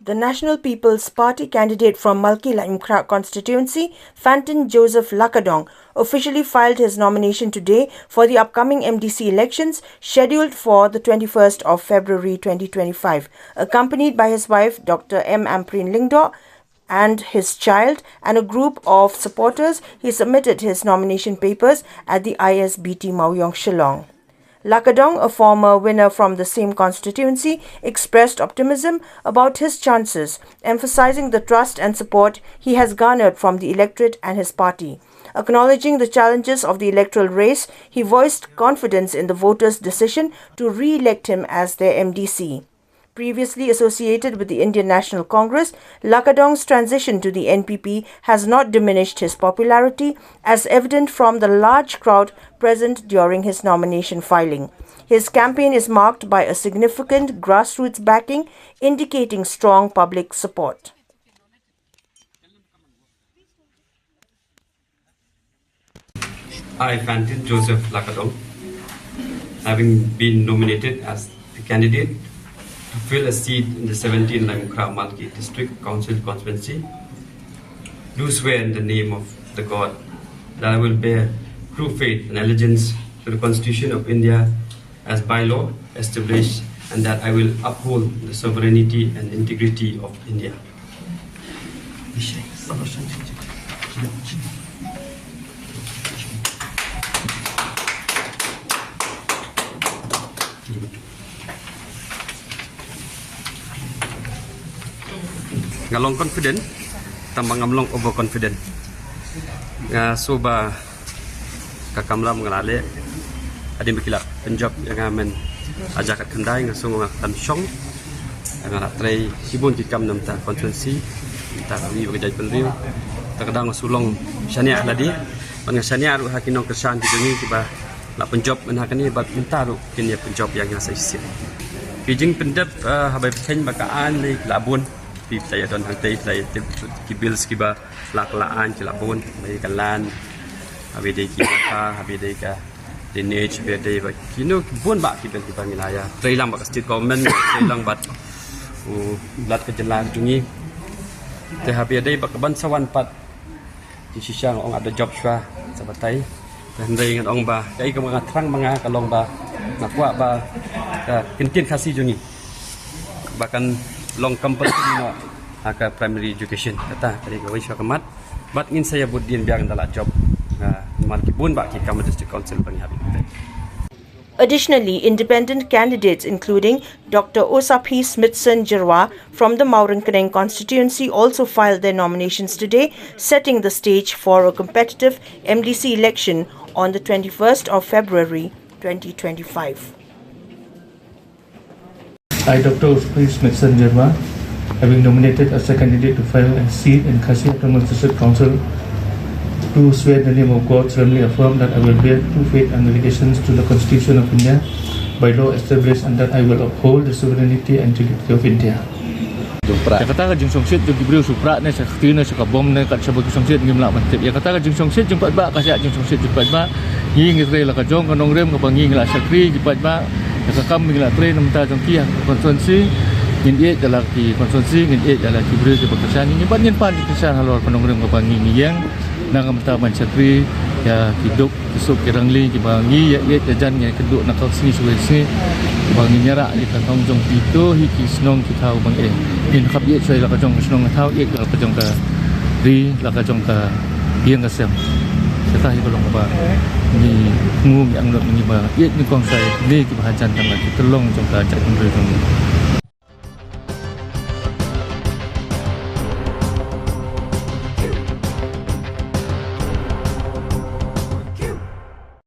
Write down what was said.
The National People's Party candidate from Malki Laimkhra constituency, Fantin Joseph Lakadong, officially filed his nomination today for the upcoming MDC elections scheduled for the 21st of February 2025. Accompanied by his wife, Dr. M. Amprin Lingdo, and his child and a group of supporters, he submitted his nomination papers at the ISBT Mauyong, Shillong. Lakadong, a former winner from the same constituency, expressed optimism about his chances, emphasizing the trust and support he has garnered from the electorate and his party. Acknowledging the challenges of the electoral race, he voiced confidence in the voters' decision to re-elect him as their MDC. Previously associated with the Indian National Congress, Lakadong's transition to the NPP has not diminished his popularity, as evident from the large crowd present during his nomination filing. His campaign is marked by a significant grassroots backing, indicating strong public support. I, Fantin Joseph Lakadong, having been nominated as the candidate to fill a seat in the 17th Laimkhra Malki District Council constituency, do swear in the name of the God that I will bear true faith and allegiance to the Constitution of India as by law established, and that I will uphold the sovereignty and integrity of India. Ngalong confident, tambang ngamlong overconfident. Nga soba kakamla mengalale adi mikilak penjob yang amen ajakat kendai nga sungu nga tansyong nga tray sibun kikam namta konstituensi ta wi bagaj penriu takadang sulong syania ladi man nga syania ru hakinong kesan di dungi tiba la penjob men hakani bat minta ru kinya penjob yang sa isi kijing pendep habai pen bakaan ni labun pi saya don hang tei play kibil skiba laklaan kilabun mai kalan abi dei kita abi dei ka lineage be dei ba kino bun ba kibil ki pangilaya trailang ba state government trailang bat lat ke jelang tungi te habi dei ba kaban sawan pat di sisang ong ada job swa sabatai dan dei ngan ong ba kai ka mga trang mga kalong ba nakwa ba kintin khasi jungi bahkan long compulsory no haka primary education kata tadi gawai syakamat bat ingin saya budin biang dalam job malki bun ba ki kam district council bani habis. Additionally, independent candidates including Dr. Osapi Smithson Jirwa from the Maurangkaneng constituency also filed their nominations today, setting the stage for a competitive MDC election on the 21st of February 2025. I, Dr. Osapi Smithson Jirwa, having nominated as a candidate to fill a seat in Khasi Autonomous District Council, do swear in the name of God, solemnly affirm that I will bear true faith and allegiance to the Constitution of India, by law established, and that I will uphold the sovereignty and integrity of India. Kata ka jeng songsit jeng gibril supra ne sakti ne sakabom ne kat sabagi songsit ngim la mantip ya kata ka jeng songsit jeng patba kasya jeng songsit jeng patba nging ngi la ka jong kanong rem ka bangi ngla sakri gi patba ka kam ngla tre namta jong kia konstituensi ngin e jala ki konstituensi ngin e jala gibril je bakasan ngin pan ngin pan kisan halor kanong rem ka bangi ngiyang nang amta man sakri ya hidup besok kirangli ki bangi ya ye jajan ngi keduk nak sini suwesi bangi nyara di kantong jong pito hiki snong kitau bang e in khap ye choi la ka jong snong thau ye ka jong ka ri la ka jong ka biang ka sem kata hi kolong ba ni ngu yang lo ni ba ye ni kong sai ni ki bahajan tang la ki telong jong ka chat ngre jong